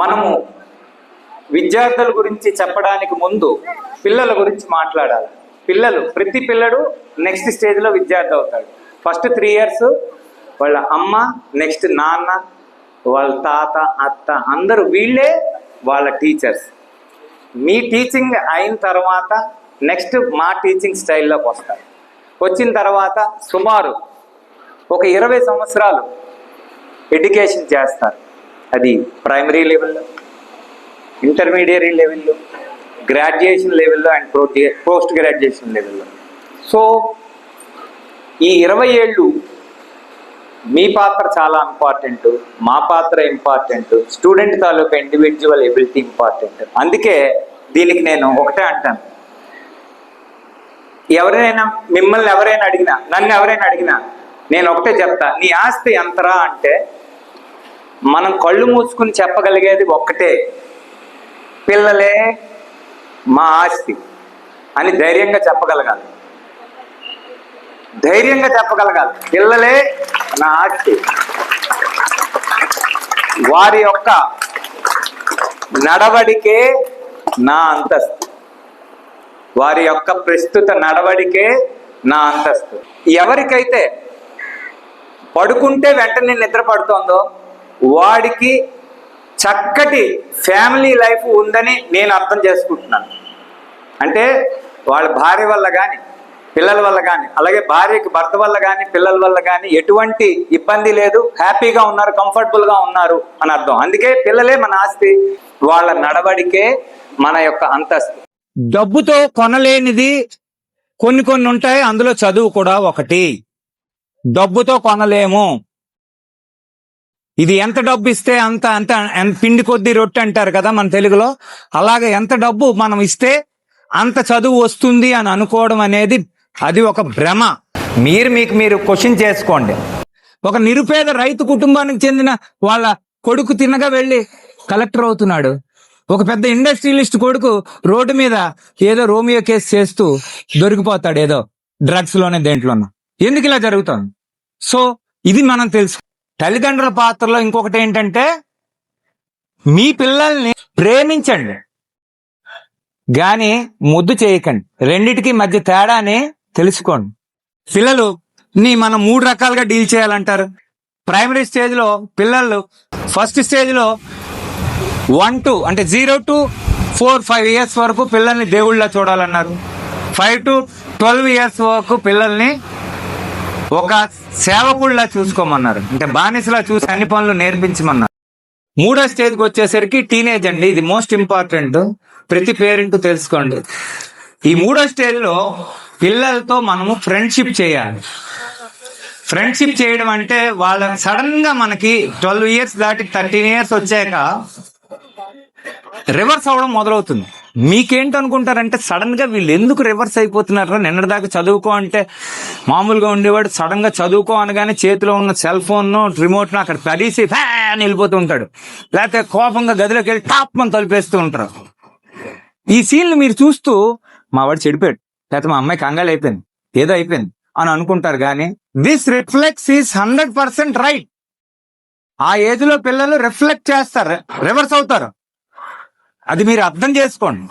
మనము విద్యార్థుల గురించి చెప్పడానికి ముందు పిల్లల గురించి మాట్లాడాలి. ప్రతి పిల్లడు నెక్స్ట్ స్టేజ్లో విద్యార్థి అవుతాడు. ఫస్ట్ 3 years వాళ్ళ అమ్మ, నెక్స్ట్ నాన్న, వాళ్ళ తాత, అత్త, అందరూ వీళ్ళే వాళ్ళ టీచర్స్. మీ టీచింగ్ అయిన తర్వాత నెక్స్ట్ మా టీచింగ్ స్టైల్లోకి వస్తారు. వచ్చిన తర్వాత సుమారు ఒక 20 సంవత్సరాలు ఎడ్యుకేషన్ చేస్తారు. అది ప్రైమరీ లెవెల్లో, ఇంటర్మీడియట్ లెవెల్లో, గ్రాడ్యుయేషన్ లెవెల్లో అండ్ పోస్ట్ గ్రాడ్యుయేషన్ లెవెల్లో. సో ఈ 20 ఏళ్ళు మీ పాత్ర చాలా ఇంపార్టెంట్, మా పాత్ర ఇంపార్టెంట్, స్టూడెంట్ తాలూకా ఇండివిజువల్ ఎబిలిటీ ఇంపార్టెంట్. అందుకే దీనికి నేను ఒకటే అంటాను, మిమ్మల్ని ఎవరైనా అడిగినా, నన్ను ఎవరైనా అడిగినా నేను ఒకటే చెప్తా, నీ ఆస్తి ఎంతరా అంటే మనం కళ్ళు మూసుకుని చెప్పగలిగేది ఒక్కటే, పిల్లలే మా ఆస్తి అని ధైర్యంగా చెప్పగలగాలి. పిల్లలే నా ఆస్తి. వారి యొక్క నడవడికే నా అంతస్తు, వారి యొక్క ప్రస్తుత నడవడికే నా అంతస్తు. ఎవరికైతే పడుకుంటే వెంటనే నిద్ర పడుతోందో వాడికి చక్కటి ఫ్యామిలీ లైఫ్ ఉందని నేను అర్థం చేసుకుంటున్నాను. అంటే వాళ్ళ భార్య వల్ల కానీ, పిల్లల వల్ల కానీ, అలాగే భార్యకి భర్త వల్ల కానీ, పిల్లల వల్ల కానీ ఎటువంటి ఇబ్బంది లేదు, హ్యాపీగా ఉన్నారు, కంఫర్టబుల్గా ఉన్నారు అని అర్థం. అందుకే పిల్లలే మన ఆస్తి, వాళ్ళ నడవడికే మన యొక్క అంతస్తు. డబ్బుతో కొనలేనిది కొన్ని ఉంటాయి, అందులో చదువు కూడా ఒకటి. డబ్బుతో కొనలేము. ఇది ఎంత డబ్బు ఇస్తే అంత పిండి కొద్ది రొట్టె అంటారు కదా మన తెలుగులో. అలాగే ఎంత డబ్బు మనం ఇస్తే అంత చదువు వస్తుంది అని అనుకోవడం అనేది అది ఒక భ్రమ. మీరు క్వశ్చన్ చేసుకోండి. ఒక నిరుపేద రైతు కుటుంబానికి చెందిన వాళ్ళ కొడుకు తిన్నగా వెళ్ళి కలెక్టర్ అవుతున్నాడు. ఒక పెద్ద ఇండస్ట్రియలిస్ట్ కొడుకు రోడ్డు మీద ఏదో రోమియో కేసు చేస్తూ దొరికిపోతాడు, ఏదో డ్రగ్స్ లోనే దేంట్లోనూ. ఎందుకు ఇలా జరుగుతుంది? సో ఇది మనం తెలుసు. తల్లిదండ్రుల పాత్రలో ఇంకొకటి ఏంటంటే, మీ పిల్లల్ని ప్రేమించండి గాని ముద్దు చేయకండి. రెండిటికి మధ్య తేడాని తెలుసుకోండి. పిల్లలుని మనం 3 రకాలుగా డీల్ చేయాలంటారు. ప్రైమరీ స్టేజ్ లో పిల్లలు ఫస్ట్ స్టేజ్ లో 1 to అంటే 0 to 4-5 years వరకు పిల్లల్ని దేవుళ్ళ చూడాలన్నారు. 5 to 12 years వరకు పిల్లల్ని ఒక సేవకుళ్ళ చూసుకోమన్నారు, అంటే బానిసలా చూసి అన్ని పనులు నేర్పించమన్నారు. 3వ స్టేజ్కి వచ్చేసరికి టీనేజ్ అండి. ఇది మోస్ట్ ఇంపార్టెంట్, ప్రతి పేరెంట్ తెలుసుకోండి. ఈ 3వ స్టేజ్లో పిల్లలతో మనము ఫ్రెండ్షిప్ చేయాలి. ఫ్రెండ్షిప్ చేయడం అంటే వాళ్ళ సడన్ గా మనకి 12 years దాటి 13 years వచ్చాక రివర్స్ అవడం మొదలవుతుంది. మీకేంటనుకుంటారంటే, సడన్ గా వీళ్ళు ఎందుకు రివర్స్ అయిపోతున్నారా? నిన్నటిదాకా చదువుకో అంటే మామూలుగా ఉండేవాడు, సడన్ గా చదువుకో అనగానే చేతిలో ఉన్న సెల్ ఫోన్ రిమోట్ అక్కడ పడేసి ఫ్యాన్ వెళ్ళిపోతూ ఉంటాడు, లేకపోతే కోపంగా గదిలోకి వెళ్ళి టాప్ అని తలిపేస్తూ ఉంటారు. ఈ సీన్లు మీరు చూస్తూ మా వాడు చెడిపోయాడు, లేకపోతే మా అమ్మాయి కంగాలు అయిపోయింది, ఏదో అయిపోయింది అని అనుకుంటారు. కానీ దిస్ రిఫ్లెక్స్ ఈస్ 100% రైట్. ఆ ఏజ్ లో పిల్లలు రిఫ్లెక్ట్ చేస్తారు, రివర్స్ అవుతారు. అది మీరు అర్థం చేసుకోండి.